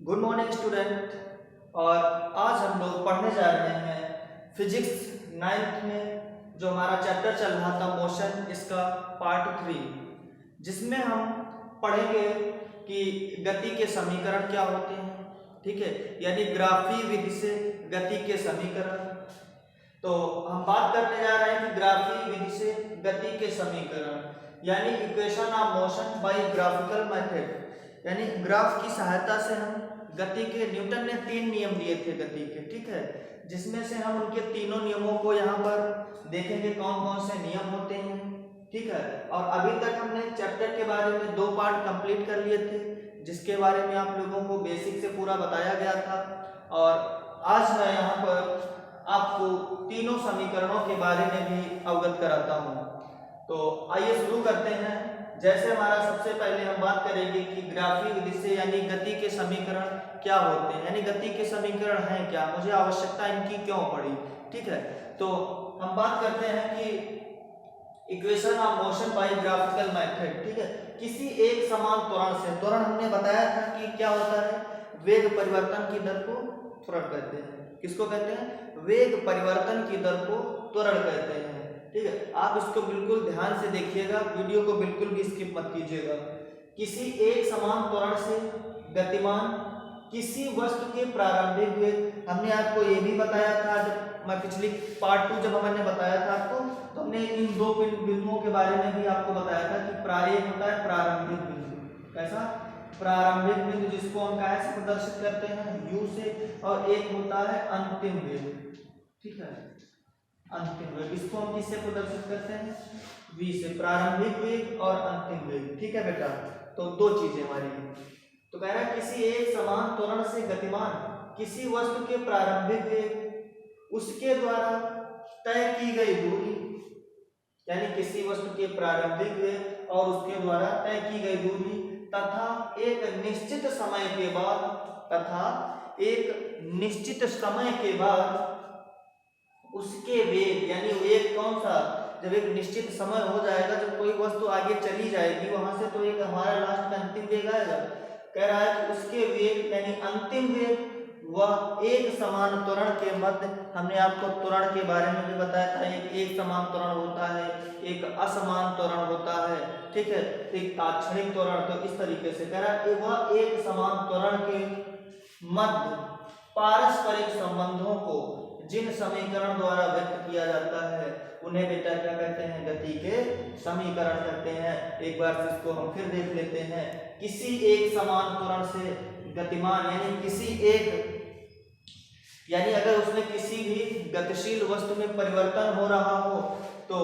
Good morning student. और आज हम लोग पढ़ने जा रहे हैं फिजिक्स 9th में जो हमारा चैप्टर चल रहा था मोशन, इसका पार्ट 3, जिसमें हम पढ़ेंगे कि गति के समीकरण क्या होते हैं। ठीक है, यानी ग्राफीय विधि से गति के समीकरण। तो हम बात करने जा रहे हैं कि ग्राफीय विधि से गति के समीकरण यानी equation of motion by graphical method, यानी ग्राफ की सहायता से हम गति के, न्यूटन ने 3 नियम दिए थे गति के, ठीक है, जिसमें से हम उनके तीनों नियमों को यहाँ पर देखेंगे कौन कौन से नियम होते हैं। ठीक है, और अभी तक हमने चैप्टर के बारे में 2 पार्ट कंप्लीट कर लिए थे, जिसके बारे में आप लोगों को बेसिक से पूरा बताया गया था। और आज मैं यहाँ पर आपको तीनों समीकरणों के बारे में भी अवगत कराता हूँ। तो आइए शुरू करते हैं। जैसे हमारा सबसे पहले हम बात करेंगे कि ग्राफीय विधि से यानी गति के समीकरण क्या होते हैं, यानी गति के समीकरण हैं क्या, मुझे आवश्यकता इनकी क्यों पड़ी। ठीक है, तो हम बात करते हैं कि equation of motion by graphical method. ठीक है, किसी एक समान त्वरण से, त्वरण हमने बताया था कि क्या होता है, वेग परिवर्तन की दर को त्वरण कहते हैं। किसको कहते हैं? वेग परिवर्तन की दर को त्वरण कहते हैं। ठीक है, आप इसको बिल्कुल ध्यान से देखिएगा, वीडियो को बिल्कुल भी स्किप मत कीजिएगा। किसी एक समान त्वरण से गतिमान किसी वस्तु के प्रारंभिक वेग, हमने आपको ये भी बताया था जब मैं पिछली पार्ट 2 जब हमने बताया था आपको, तो हमने इन 2 बिंदुओं के बारे में भी आपको बताया था कि प्रारंभिक होता है प्रारंभिक बिंदु, कैसा प्रारंभिक बिंदु, जिसको हम कैसे से प्रदर्शित करते हैं, u से, और एक होता है अंतिम वेग। ठीक है, अंतिम वेग, इसको हम किससे प्रदर्शित करते हैं, v से, प्रारंभिक वेग और अंतिम वेग। ठीक है बेटा, तो 2 चीजें हमारी। तो कह रहा है किसी एक समान त्वरण से गतिमान किसी वस्तु के प्रारंभिक वेग उसके द्वारा तय की गई दूरी, यानी किसी वस्तु के प्रारंभिक वेग और उसके द्वारा तय की गई दूरी तथा एक निश्चित समय के बाद उसके वेग, यानी वेग कौन सा, जब एक निश्चित समय हो जाएगा, जब कोई वस्तु आगे चली जाएगी वहां से, तो एक हमारा लास्ट में अंतिम वेग आएगा। कह रहा है कि उसके वेग यानी अंतिम वेग वह एक समान त्वरण के मध्य, हमने आपको त्वरण के बारे में भी बताया था, एक समान त्वरण होता है, एक असमान त्वरण होता है। ठीक है, एक तात्क्षणिक त्वरण। तो इस तरीके से कह रहा है वह एक समान त्वरण के मध्य पारस्परिक संबंधों को जिन समीकरण द्वारा व्यक्त किया जाता है उन्हें बेटा क्या कहते हैं, गति के समीकरण कहते हैं। एक बार इसको हम फिर देख लेते हैं। किसी एक समान त्वरण से गतिमान, यानी किसी एक, यानी अगर उसमें किसी भी गतिशील वस्तु में परिवर्तन हो रहा हो, तो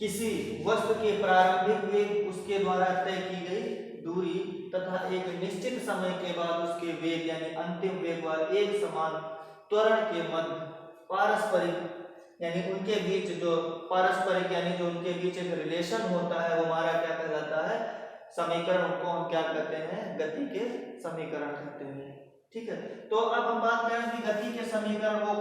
किसी वस्तु के प्रारंभिक वेग उसके द्वारा तय की गई दूरी तथा एक निश्चित समय के बाद उसके वेग यानी अंतिम वेग वाले एक समान त्वरण के मध्य पारस्परिक, यानी उनके बीच जो पारस्परिक, यानी जो उनके बीच एक रिलेशन होता है, वो हमारा क्या कहलाता है, समीकरण। उनको हम क्या कहते हैं, गति के समीकरण कहते हैं। ठीक है, तो अब हम बात करें कि गति के समीकरण वो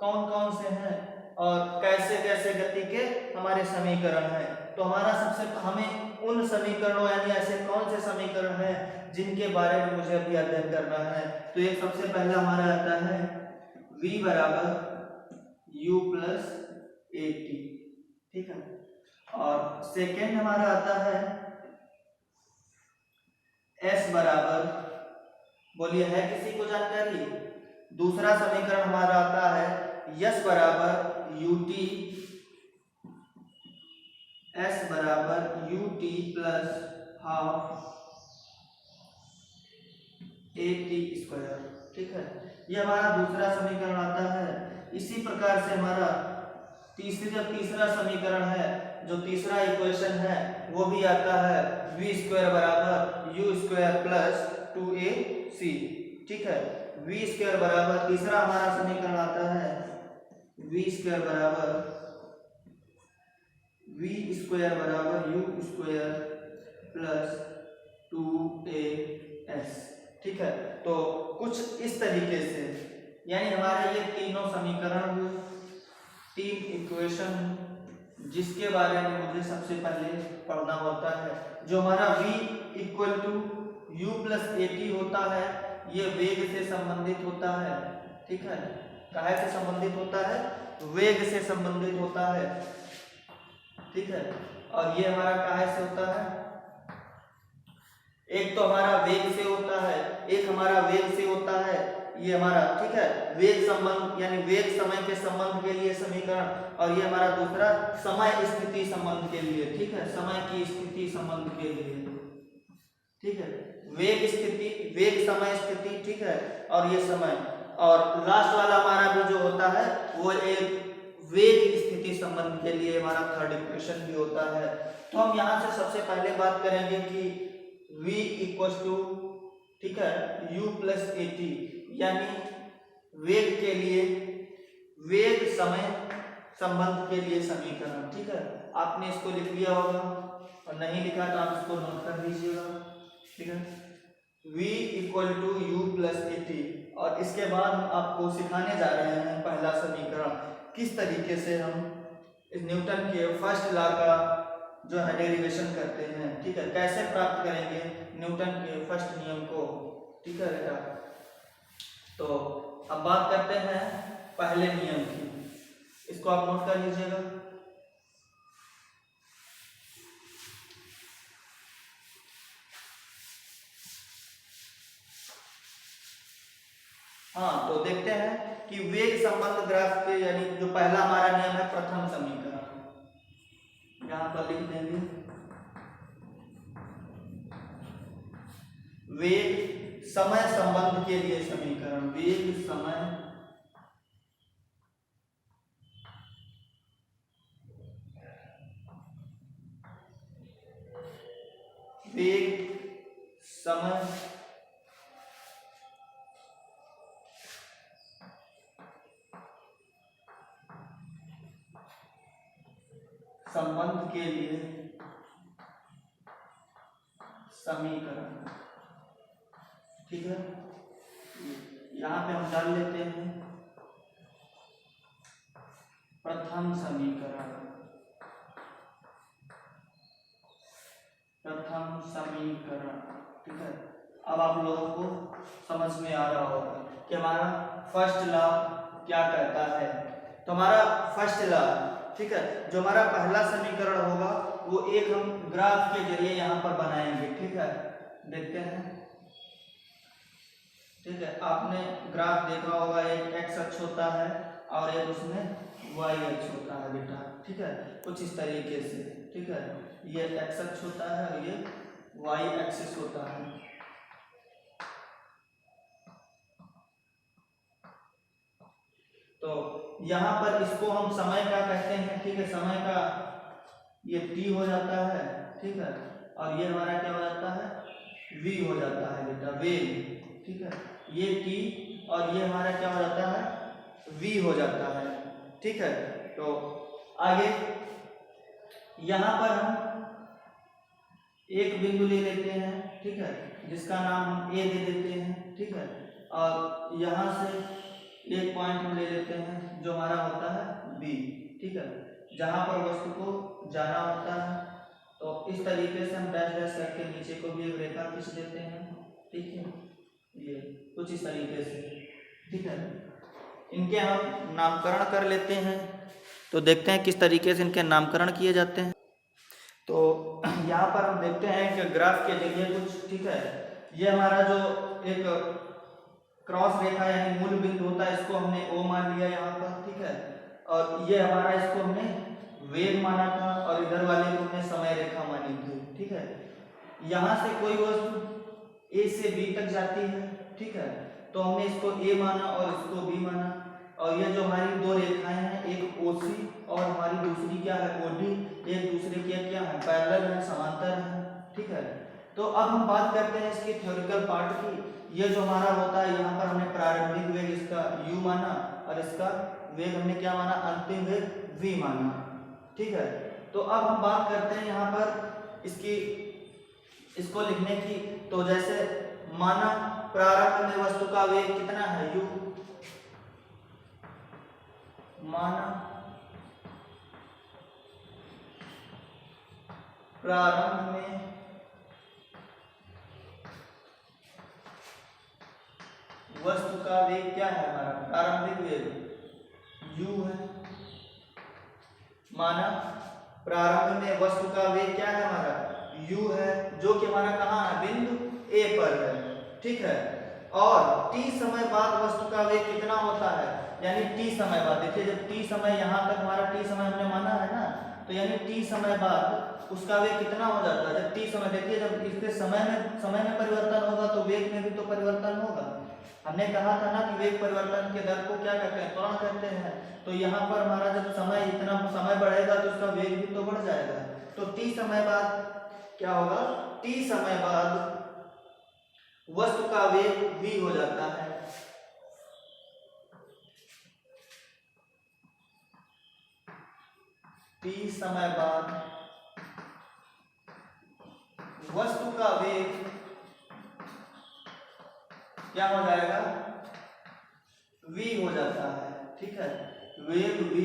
कौन कौन से हैं और कैसे कैसे गति के हमारे समीकरण हैं। तो हमारा हमें उन समीकरणों, यानी ऐसे कौन से समीकरण हैं जिनके बारे में मुझे अभी अध्ययन करना है। तो ये सबसे पहला हमारा आता है v बराबर u प्लस at। ठीक है, और सेकेंड हमारा आता है s बराबर, बोलिए है किसी को जानकारी। दूसरा समीकरण हमारा आता है s बराबर ut, s बराबर ut plus half at square. ठीक है, ये हमारा दूसरा समीकरण आता है। इसी प्रकार से हमारा तीसरा समीकरण है, जो तीसरा इक्वेशन है, वो भी आता है v स्क्वायर बराबर u स्क्वायर प्लस 2ac। ठीक है, v स्क्वायर बराबर, तीसरा हमारा समीकरण आता है v स्क्वायर बराबर u स्क्वायर प्लस 2as। ठीक है, तो कुछ इस तरीके से, यानी हमारे ये तीनों समीकरण, 3 इक्वेशन, जिसके बारे में मुझे सबसे पहले पढ़ना होता है। जो हमारा v equal to u plus at होता है, ये वेग से संबंधित होता है, ठीक है। काहे से संबंधित होता है? वेग से संबंधित होता है, ठीक है। और ये हमारा काहे से होता है? एक तो हमारा वेग से होता है, एक हमारा वेग से होता है, ये हमारा, ठीक है, वेग संबंध यानी वेग समय के संबंध के लिए समीकरण, और ये हमारा दूसरा समय स्थिति संबंध के लिए, ठीक है, समय की स्थिति संबंध के लिए, ठीक है। वेग स्थिति, वेग समय स्थिति, ठीक है, और ये समय, और लास्ट वाला हमारा भी जो होता है वो एक वेग स्थिति संबंध के लिए हमारा थर्ड इक्वेशन भी होता है। तो हम यहाँ से सबसे पहले बात करेंगे कि v इक्वल टू, ठीक है, u प्लस ए टी, यानी वेग के लिए, वेग समय संबंध के लिए समीकरण, ठीक है। आपने इसको लिख लिया होगा, और नहीं लिखा तो आप इसको नोट कर लीजिएगा, ठीक है। v equal to u plus a t, और इसके बाद हम आपको सिखाने जा रहे हैं पहला समीकरण किस तरीके से हम इस न्यूटन के फर्स्ट लॉ का जो है डेरिवेशन करते हैं, ठीक है, कैसे प्राप्त करेंगे न्यूटन के फर्स्ट नियम को, ठीक है बेटा। तो अब बात करते हैं पहले नियम की, इसको आप नोट कर लीजिएगा। हाँ, तो देखते हैं कि वेग संबंध ग्राफ के, यानी जो पहला हमारा नियम है प्रथम समीकरण, यहां पर लिख देंगे वेग समय संबंध के लिए समीकरण, वेग समय वेग समय संबंध के लिए समीकरण, ठीक है। यहां पे हम डाल लेते हैं प्रथम समीकरण, प्रथम समीकरण, ठीक है। अब आप लोगों को समझ में आ रहा होगा कि हमारा फर्स्ट लॉ क्या कहता है। तो हमारा फर्स्ट लॉ, ठीक है, जो हमारा पहला समीकरण होगा वो एक हम ग्राफ के जरिए यहाँ पर बनाएंगे, ठीक है। देखते हैं, ठीक है, आपने ग्राफ देखा होगा, एक एक्स अक्ष होता है और एक उसमें वाई अक्ष होता है बेटा, ठीक है, कुछ इस तरीके से, ठीक है। ये एक्स अक्ष होता है और ये वाई एक्सिस होता है। तो यहाँ पर इसको हम समय का कहते हैं, ठीक है, समय का ये t हो जाता है, ठीक है, और ये हमारा क्या हो जाता है, v हो जाता है बेटा, वेग, ठीक है। ये t और ये हमारा क्या हो जाता है, v हो जाता है, ठीक है। तो आगे यहाँ पर हम एक बिंदु ले लेते हैं, ठीक है, जिसका नाम हम a दे देते हैं, ठीक है, और यहाँ से एक पॉइंट हम ले लेते हैं जो हमारा होता है b, ठीक है, जहां पर वस्तु को जाना होता है। तो इस तरीके से हम डैश डैश करके नीचे को भी एक रेखा खींच देते हैं, ठीक है, ये कुछ इस तरीके से, ठीक है। इनके हम नामकरण कर लेते हैं, तो देखते हैं किस तरीके से इनके नामकरण किए जाते हैं। तो यहाँ पर हम देखते हैं कि ग्राफ के जरिए कुछ, ठीक है, ये हमारा जो एक क्रॉस रेखा यानी मूल बिंदु होता है, इसको हमने O मान लिया यहाँ पर, ठीक है, और ये हमारा, इसको हमने वेग माना था, और इधर वाले को हमने समय रेखा मानी थी, ठीक है। यहाँ से कोई वस्तु A से B तक जाती है, ठीक है, तो हमने इसको A माना और इसको B माना, और ये जो हमारी दो रेखाएं हैं, एक OC और हमारी दूसरी क्या है OD, एक दूसरे के क्या है, पैरेलल है, समांतर है, ठीक है। तो अब हम बात करते हैं इसकी थ्योरिटिकल पार्ट की। ये जो हमारा होता है, यहाँ पर हमने प्रारंभिक वेग इसका u माना, और इसका वेग हमने क्या माना, अंतिम वेग v माना, ठीक है। तो अब हम बात करते हैं यहाँ पर इसकी, इसको लिखने की। तो जैसे माना प्रारंभ में वस्तु का वेग कितना है u, माना प्रारंभ में वस्तु का वेग क्या है हमारा प्रारंभिक वेग u है। माना प्रारंभ में वस्तु का वेग क्या है हमारा u है, जो कि हमारा कहाँ है बिंदु A पर है, ठीक है। और t समय बाद वस्तु का वेग कितना होता है, यानी t समय बाद, देखिए जब t समय यहाँ तक हमारा t समय हमने माना है ना, तो यानी t समय बाद उसका वेग कितना हो जाता है। जब t समय, देखिए जब इसके समय में परिवर्तन होगा तो वेग में भी तो परिवर्तन होगा। हमने कहा था ना कि वेग परिवर्तन के दर को क्या कहते हैं त्वरण कहते हैं। तो यहाँ पर हमारा जब समय इतना समय बढ़ेगा तो उसका वेग भी तो बढ़ जाएगा। तो t समय बाद क्या होगा, t समय बाद वस्तु का वेग v हो जाता है। t समय बाद वस्तु का वेग क्या हो जाएगा v हो जाता है, ठीक है। वेग v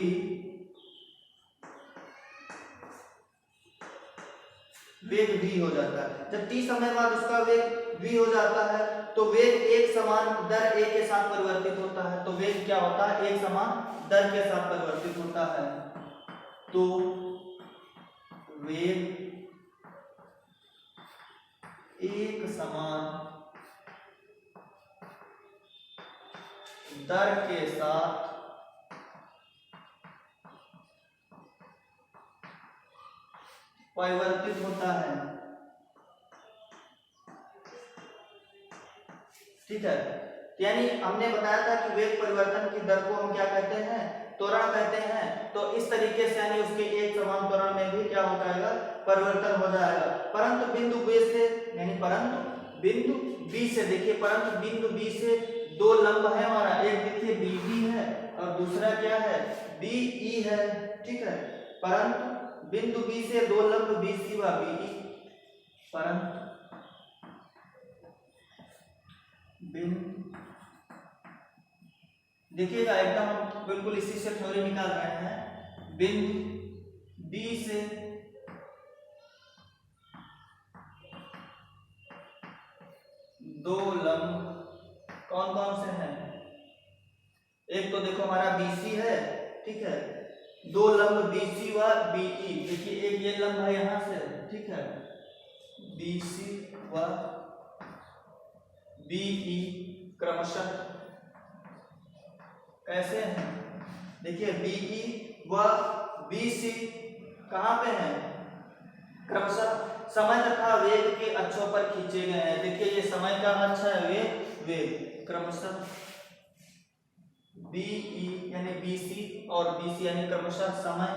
हो जाता है। जब t समय बाद उसका वेग v हो जाता है तो वेग एक समान दर a के साथ परिवर्तित होता है। तो वेग क्या होता है, एक समान दर के साथ परिवर्तित होता है। तो वेग एक समान दर के साथ परिवर्तित होता है, ठीक है। यानी हमने बताया था कि वेग परिवर्तन की दर को हम क्या कहते हैं, त्वरण कहते हैं। तो इस तरीके से यानी उसके एक समान त्वरण में भी क्या हो जाएगा, परिवर्तन हो जाएगा। परंतु बिंदु B से, यानी परंतु बिंदु B से, देखिए परंतु बिंदु B से दो लंब है हमारा, एक देखिए BB है और दूसरा क्या है BE है, ठीक है। परंतु बिंदु B से दो लंब BC व BE, परंतु बिंदु, देखिएगा एकदम बिल्कुल इसी से थ्योरी निकाल रहे हैं। बिंदु B से दो लंब कौन कौन से हैं, एक तो देखो हमारा BC है, ठीक है। दो लंब BC व BE, देखिए एक ये लंब है यहां से, ठीक है, BC व BE क्रमशः कैसे हैं, देखिए BE व BC कहां पे हैं, क्रमशः समय तथा वेग के अक्षों पर खींचे गए हैं। देखिए ये समय का अक्ष है, वेग क्रमशः BE यानी BC और BC यानी क्रमशः समय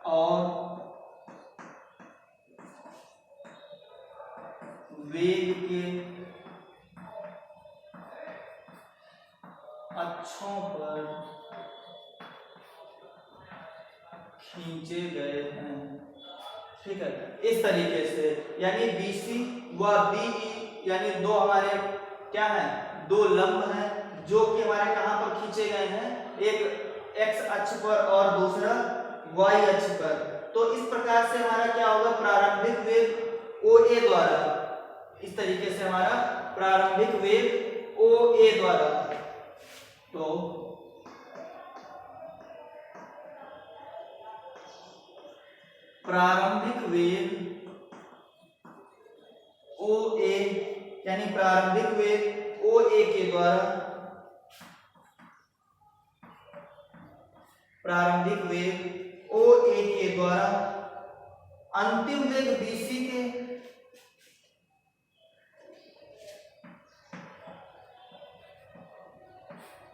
और वेग के अक्षों पर खींचे गए हैं, ठीक है। इस तरीके से यानी BC व BE यानी दो हमारे क्या है, दो लंब हैं जो कि हमारे कहां पर खींचे गए हैं, एक x अक्ष पर और दूसरा y अक्ष पर। तो इस प्रकार से हमारा क्या होगा, प्रारंभिक वेग OA द्वारा, इस तरीके से हमारा प्रारंभिक वेग OA द्वारा, तो प्रारंभिक वेग OA यानी प्रारंभिक वेग OA के द्वारा, प्रारंभिक वेग OA के द्वारा अंतिम वेग BC के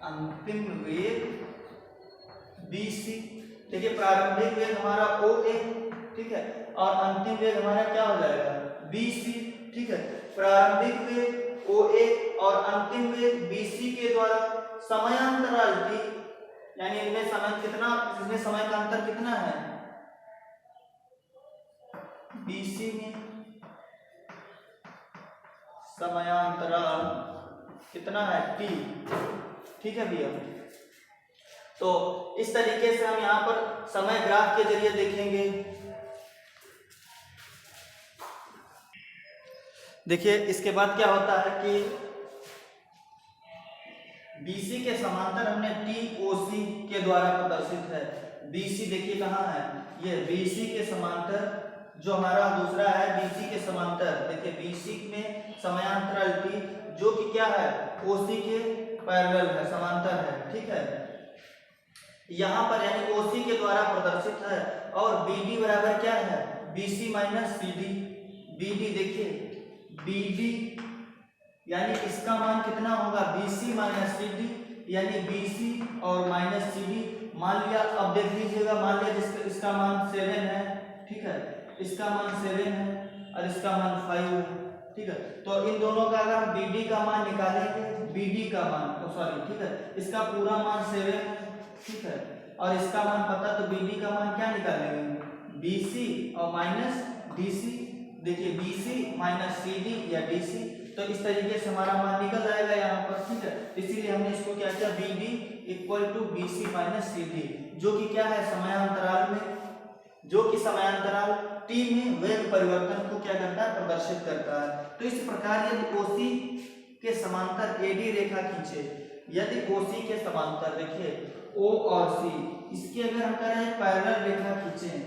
अंतिम वेग BC, देखिए प्रारंभिक वेग हमारा OA, ठीक है, और अंतिम वेग हमारा क्या हो जाएगा BC, ठीक है। प्रारंभिक वेग OA और अंतिम वेग BC के द्वारा समयांतराल T, यानी इनमें समय कितना, इसमें समय का अंतर कितना है, BC में समयांतराल कितना है T, ठीक है भैया। तो इस तरीके से हम यहाँ पर समय ग्राफ के जरिए देखेंगे। देखिए इसके बाद क्या होता है कि BC के समांतर हमने TOC के द्वारा प्रदर्शित है। BC देखिए कहाँ है, ये BC के समांतर जो हमारा दूसरा है BC के समांतर, देखिए BC में समांतराल T जो कि क्या है OC के पैरेलल है, समांतर है, ठीक है। यहाँ पर यानी OC के द्वारा प्रदर्शित है और BD बराबर क्या है BC माइनस CD। BD देखिए BD यानी इसका मान कितना होगा BC माइनस CD, यानी BC और माइनस CD। मान लिया, अब देख लीजिएगा, मान लिया जिसका इसका मान 7 है, ठीक है, इसका मान 7 है और इसका मान 5 है, ठीक है। तो इन दोनों का अगर हम BD का मान निकालेंगे, BD का मान सॉरी, ठीक है, इसका पूरा मान 7 है, ठीक है, और इसका मान पता, तो BD का मान क्या निकालेंगे BC और माइनस DC। देखिए BC माइनस CD या DC, तो इस तरीके से हमारा मान निकल जाएगा यहाँ पर, ठीक है। इसीलिए हमने इसको क्या किया BD equal to BC minus CD, जो कि क्या है समयांतराल में, जो कि समयांतराल T में वेग परिवर्तन को क्या करता है प्रदर्शित करता है। तो इस प्रकार यदि OC के समांतर AD रेखा खींचे, यदि OC के समांतर देखिए O और C इसके अगर हम करें पैरेलल रेखा खींचे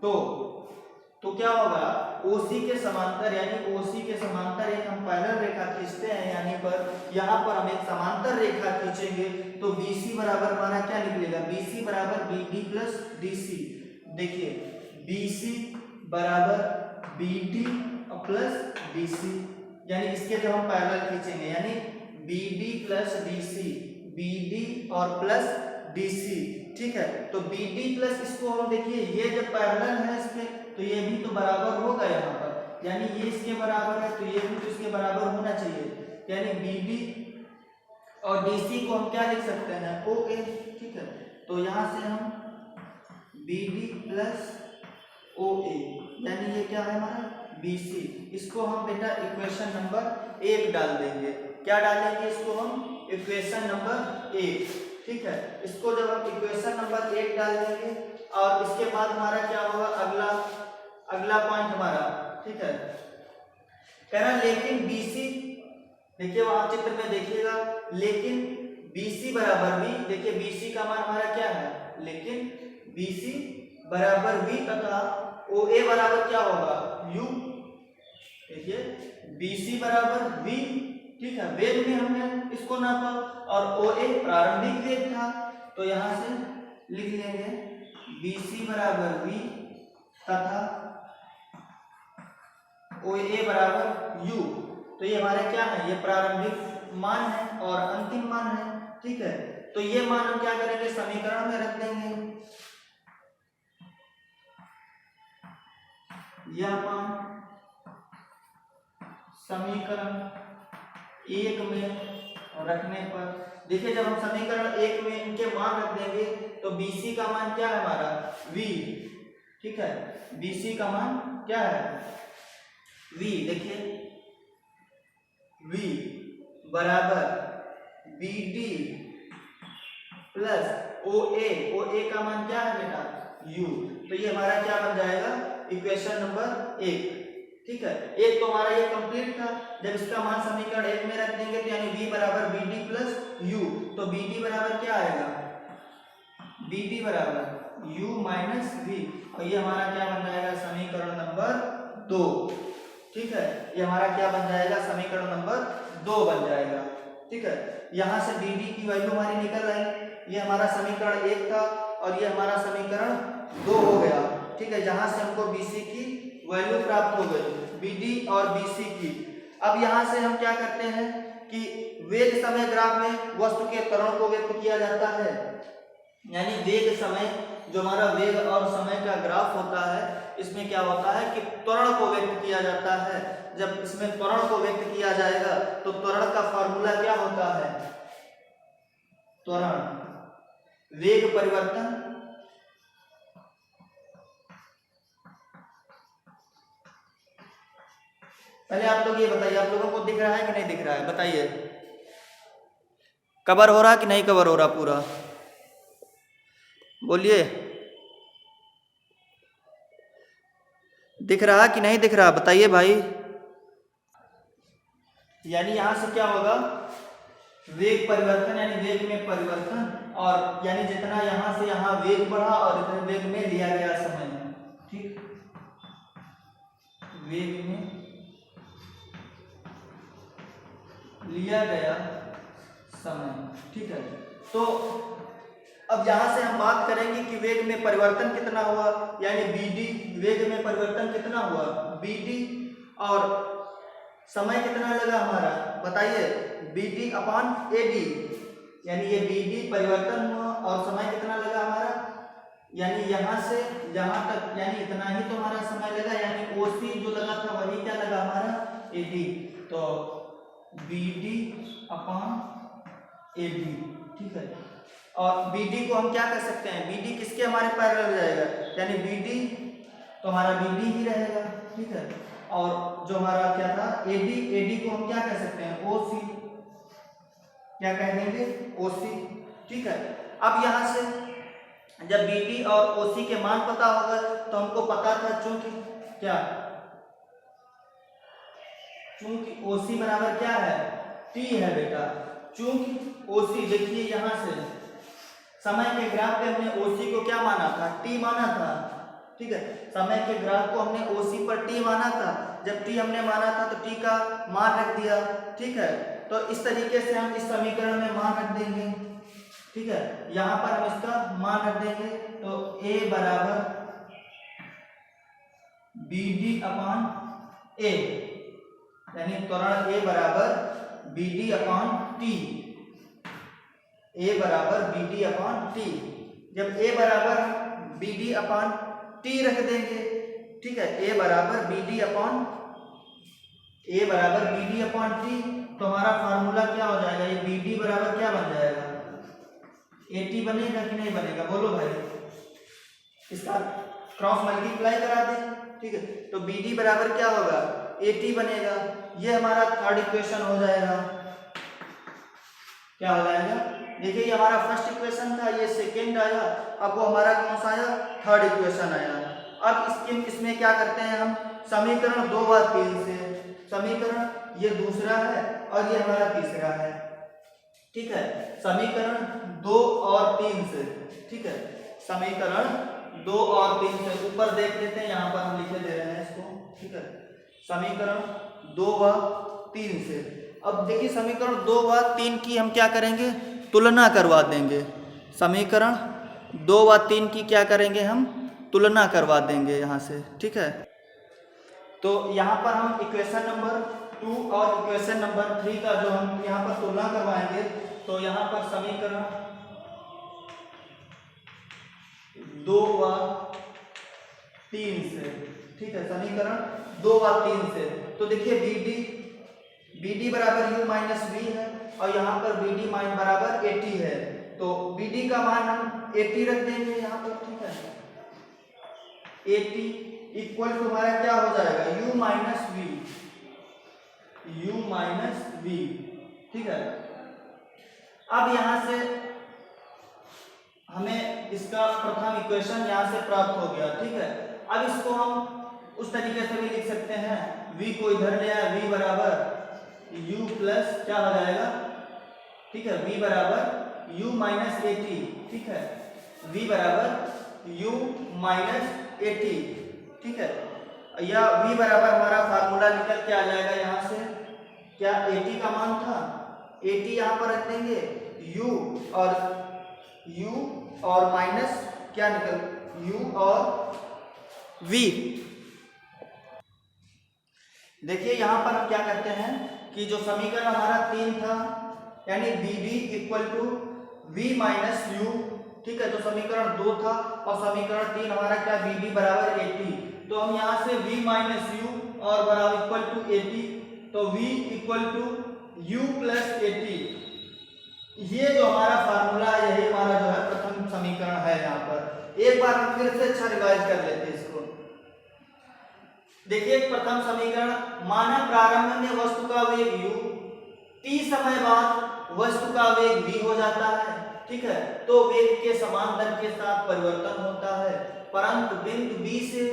तो क्या होगा OC के समांतर, यानी OC के समांतर एक हम पैरेलल रेखा खींचते हैं, यानी पर यहाँ पर हम एक समांतर रेखा खींचेंगे तो BC बराबर हमारा क्या निकलेगा BC बराबर BD प्लस DC। देखिए BC बराबर BD प्लस DC, यानी इसके जब हम पैरेलल खींचेंगे यानी BD प्लस DC, BD और प्लस DC, ठीक है। तो BD प्लस इसको हम देखिए ये जब पैरेलल है इसके तो ये भी तो बराबर होगा यहाँ पर, यानी ये इसके बराबर है तो ये भी तो इसके बराबर होना चाहिए, यानी BD और DC को हम क्या लिख सकते हैं OA, ठीक है। तो यहाँ से हम BD प्लस OA यानी ये क्या है हमारा BC, इसको हम बेटा इक्वेशन नंबर 1 डाल देंगे। क्या डालेंगे इसको हम इक्वेशन नंबर 1, ठीक है। इसको जब हम इक्वेशन नंबर 1 डाल देंगे और इसके बाद हमारा क्या होगा अगला पॉइंट हमारा, ठीक है, कह रहा लेकिन BC, देखिए वहां चित्र में देखिएगा, लेकिन BC बराबर भी, देखिए BC का मान हमारा क्या है, लेकिन BC बराबर V तथा OA बराबर क्या होगा U। देखिए BC बराबर V, ठीक है, वेग में हमने इसको नापा और OA प्रारंभिक वेग था, तो यहां से लिख लेंगे BC बराबर V तथा OA बराबर U। तो ये हमारे क्या है, ये प्रारंभिक मान है और अंतिम मान है, ठीक है। तो ये मान हम क्या करेंगे समीकरण में रख देंगे, यह मान समीकरण 1 में रखने पर, देखिए जब हम समीकरण 1 में इनके मान रख देंगे तो BC का मान क्या है हमारा V, ठीक है, BC का मान क्या है V। देखिए V बराबर BD प्लस OA का मान क्या है बेटा U। तो ये हमारा क्या बन जाएगा इक्वेशन नंबर 1, ठीक है। एक तो हमारा ये कंप्लीट था, जब इसका मान समीकरण 1 में रख देंगे तो यानी V बराबर BD प्लस U, तो BD बराबर क्या आएगा BD बराबर U माइनस V, और ये हमारा क्या बन जाएगा समीकरण नंबर 2, ठीक है। ये हमारा क्या बन जाएगा समीकरण नंबर 2 बन जाएगा, ठीक है। यहाँ से BD की वैल्यू हमारी निकल आई, ये हमारा समीकरण 1 था और ये हमारा समीकरण 2 हो गया, ठीक है, जहां से हमको BC की वैल्यू प्राप्त हो गई, BD और BC की। अब यहाँ से हम क्या करते हैं कि वेग समय ग्राफ में वस्तु के त्वरण को व्यक्त किया जाता है, यानी वेग समय जो हमारा वेग और समय का ग्राफ होता है, इसमें क्या होता है कि त्वरण को व्यक्त किया जाता है। जब इसमें त्वरण को व्यक्त किया जाएगा तो त्वरण का फॉर्मूला क्या होता है, त्वरण वेग परिवर्तन पहले आप लोग ये बताइए, आप लोगों को दिख रहा है कि नहीं दिख रहा है, बताइए कवर हो रहा कि नहीं कवर हो रहा पूरा, बोलिए दिख रहा कि नहीं दिख रहा, बताइए भाई। यानी यहाँ से क्या होगा, वेग परिवर्तन यानी वेग में परिवर्तन, और यानी जितना यहाँ से यहाँ वेग बढ़ा और इतने वेग में लिया गया समय, ठीक, वेग में लिया गया समय, ठीक है। तो अब यहाँ से हम बात करेंगे कि वेग में परिवर्तन कितना हुआ, यानी bd, वेग में परिवर्तन कितना हुआ bd, और समय कितना लगा हमारा बताइए, bd अपॉन ad, यानी ये bd परिवर्तन हुआ और समय कितना लगा हमारा, यानी यहाँ से यहाँ तक यानी इतना ही तो हमारा समय लगा, यानी OC जो लगा था वही क्या लगा हमारा AD, तो BD अपॉन AD, ठीक है। और BD को हम क्या कर सकते हैं, BD किसके हमारे पैरेलल जाएगा, यानी BD तो हमारा BD ही रहेगा, ठीक है। और जो हमारा क्या था AD को हम क्या कह सकते हैं OC, क्या कह देंगे OC, ठीक है। अब यहाँ से जब BD और OC के मान पता होगा तो हमको पता था चूंकि क्या, चूंकि OC बराबर क्या है T है बेटा, चूंकि OC देखिए यहाँ से समय के ग्राफ पे हमने OC को क्या माना था T माना था, ठीक है। समय के ग्राफ को हमने OC पर T माना था, जब T हमने माना था तो T का मान रख दिया, ठीक है। तो इस तरीके से हम इस समीकरण में मान रख देंगे, ठीक है। यहाँ पर हम इसका मान रख देंगे, तो A बराबर BD अपॉन A, यानी त्वरण A बराबर BD अपॉन T, A बराबर BD अपॉन T। जब A बराबर BD अपॉन T रख देंगे, ठीक है, A बराबर BD अपॉन T, तो हमारा फार्मूला क्या हो जाएगा, ये BD बराबर क्या बन जाएगा AT बनेगा कि नहीं बनेगा, बोलो भाई, इसका क्रॉस मल्टीप्लाई करा दें, ठीक है। तो BD बराबर क्या होगा AT बनेगा, ये हमारा थर्ड इक्वेशन हो जाएगा, क्या हो जाएगा, देखिए ये हमारा फर्स्ट इक्वेशन था, ये सेकेंड आया, अब वो हमारा कौन सा आया थर्ड इक्वेशन आया। अब इसमें क्या करते हैं हम, समीकरण 2 व 3 से, समीकरण ये दूसरा है और ये हमारा तीसरा है, ठीक है, समीकरण 2 और 3 से, ठीक है, समीकरण 2 और 3 से ऊपर देख लेते हैं, यहाँ पर हम लिखे दे रहे हैं इसको, ठीक है, समीकरण 2 व 3 से। अब देखिए समीकरण 2 व 3 की हम क्या करेंगे, तुलना करवा देंगे, समीकरण 2 व 3 की क्या करेंगे हम तुलना करवा देंगे यहाँ से, ठीक है। तो यहाँ पर हम इक्वेशन नंबर 2 और इक्वेशन नंबर 3 का जो हम यहाँ पर तुलना करवाएंगे, तो यहाँ पर समीकरण 2 व 3 से, ठीक है, समीकरण 2 व 3 से, तो देखिए BD बराबर U माइनस V है और यहाँ पर BD बराबर AT है, तो BD का मान हम AT रख देंगे यहाँ पर, ठीक है, AT इक्वल टू हमारा क्या हो जाएगा U माइनस V, ठीक है। अब यहाँ से हमें इसका प्रथम इक्वेशन यहाँ से प्राप्त हो गया, ठीक है। अब इसको हम उस तरीके से भी लिख सकते हैं, V को इधर ले आए, V बराबर U प्लस क्या हो जाएगा, ठीक है, V बराबर U माइनस AT, ठीक है, V बराबर U माइनस AT, ठीक है, या V बराबर हमारा फार्मूला निकल के आ जाएगा यहाँ से, क्या AT का मान था, AT यहाँ पर रख देंगे, U और माइनस क्या निकल U और V। देखिए यहाँ पर हम क्या करते हैं कि जो समीकरण हमारा 3 था, यानी BD equal to V minus U, ठीक है, तो समीकरण 2 था और समीकरण 3 हमारा क्या BD बराबर AT, तो हम यहाँ से V माइनस U और बराबर इक्वल टू AT, तो V equal to U plus AT, ये जो हमारा फार्मूला है यही हमारा जो है प्रथम समीकरण है। यहाँ पर एक बार हम फिर से अच्छा रिवाइज कर लेते हैं इसको। देखिए प्रथम समीकरण, माना प्रारंभ में वस्तु का वेग u, t समय बाद वस्तु का वेग v हो जाता है, ठीक है, तो वेग के समान दर के साथ परिवर्तन होता है, परंतु बिंदु B से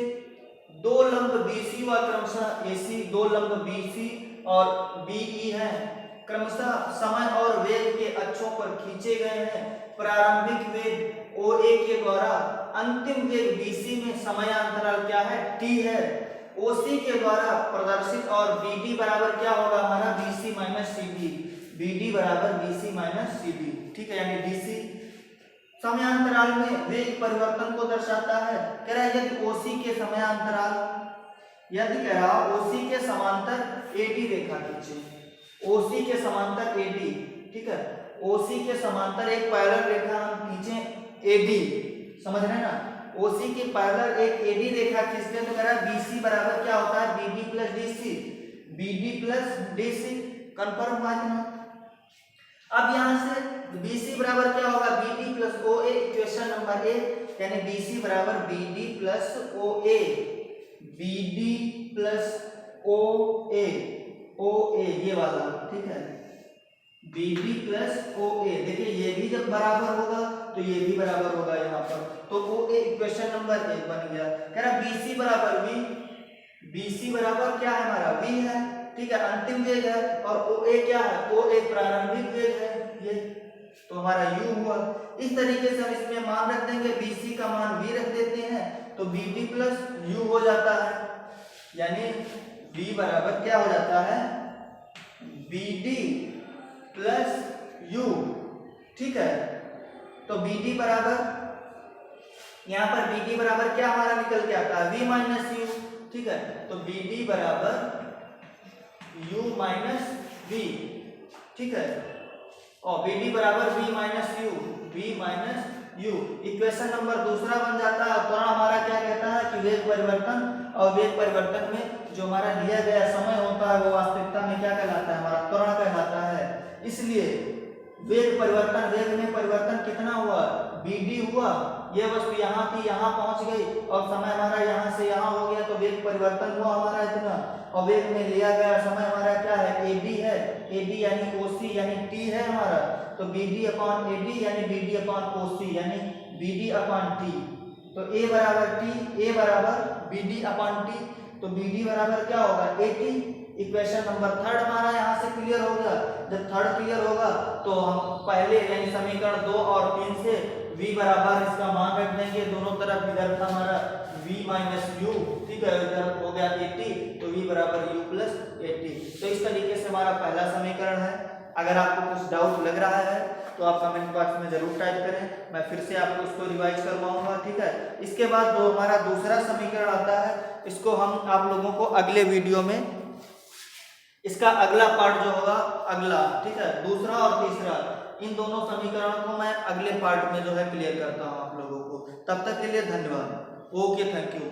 दो लंब BC व क्रमशः AC, दो लंब BC और BE हैं क्रमशः समय और वेग के अक्षों पर खींचे गए हैं। प्रारंभिक वेग OA के द्वारा अंतिम वेग BC में समयांतराल क्या है, T है। OC के द्वारा प्रदर्शित और BD बराबर क्या होगा हमारा, BC माइनस CD। BD बराबर BC माइनस CD, ठीक है। यानी DC समयांतराल में वेग परिवर्तन को दर्शाता है। कह रहा है यदि OC के समयांतराल, यदि कह रहा OC के समांतर AD रेखा खींचे, OC के समांतर AD, ठीक है। OC के समांतर एक पैरेलल रेखा हम खींचे AD, समझ रहे हैं ना। OC के पैरेलल एक AD रेखा खींचते हैं तो कह रहा है BC बराबर क्या होता है, BD plus DC। BD plus DC confirm हुआ कि ना। अब यहां से BC बराबर क्या होगा, BD plus OA, equation number 1, यानी BC बराबर BD plus OA, BD plus OA, OA ये वाला, ठीक है। BD प्लस OA, देखिए ये भी जब बराबर होगा तो ये भी बराबर होगा यहाँ पर, तो OA इक्वेशन नंबर 1 बन गया। कह रहा BC बराबर V, BC बराबर क्या है हमारा, V है, ठीक है, अंतिम वेग है। और OA क्या है, OA प्रारंभिक वेग है, ये तो हमारा U हुआ। इस तरीके से हम इसमें मान रख देंगे, BC का मान V रख देते हैं तो BD प्लस U हो जाता है, यानी V बराबर क्या हो जाता है, BD प्लस U, ठीक है। तो BD बराबर, यहाँ पर BD बराबर क्या हमारा निकल के आता है, V माइनस U, ठीक है। तो BD बराबर U माइनस V, ठीक है। और BD बराबर V minus U, V minus U, equation number दूसरा बन जाता है। त्वरण हमारा क्या कहता है कि वेग परिवर्तन, और वेग परिवर्तन में जो हमारा लिया गया समय होता है वो वास्तविकता में क्या कहलाता है, हमारा त्वरण कहलाता है। इसलिए वेग परिवर्तन, वेग में परिवर्तन कितना हुआ, BD हुआ, ये वस्तु यहाँ थी यहाँ पहुंच गई और समय हमारा यहाँ से यहाँ हो गया, तो वेग परिवर्तन हुआ हमारा इतना। और वेग में लिया गया समय हमारा क्या है, AD है, AD यानी OC यानी T है हमारा, तो BD अपॉन AD यानी BD अपॉन OC यानी BD अपॉन T। तो A बराबर T, A बराबर BD अपॉन T, तो BD बराबर क्या होगा, AT। इक्वेशन नंबर 3 हमारा यहाँ से क्लियर हो गया। जब 3 क्लियर होगा तो हम पहले यानी समीकरण 2 और 3 से V बराबर इसका मान रख देंगे दोनों तरफ। इधर था हमारा V माइनस U, ठीक है, इधर हो गया 80, तो V बराबर U प्लस 80। तो इस तरीके से हमारा पहला समीकरण है। अगर आपको कुछ डाउट लग रहा है तो आप कमेंट बॉक्स में जरूर टाइप करें, मैं फिर से आपको उसको रिवाइज करवाऊंगा, ठीक है। इसके बाद जो हमारा दूसरा समीकरण आता है, इसको हम आप लोगों को अगले वीडियो में, इसका अगला पार्ट जो होगा अगला, ठीक है, दूसरा और तीसरा, इन दोनों समीकरणों को मैं अगले पार्ट में जो है क्लियर करता हूं आप लोगों को। तब तक के लिए धन्यवाद। Okay, thank you.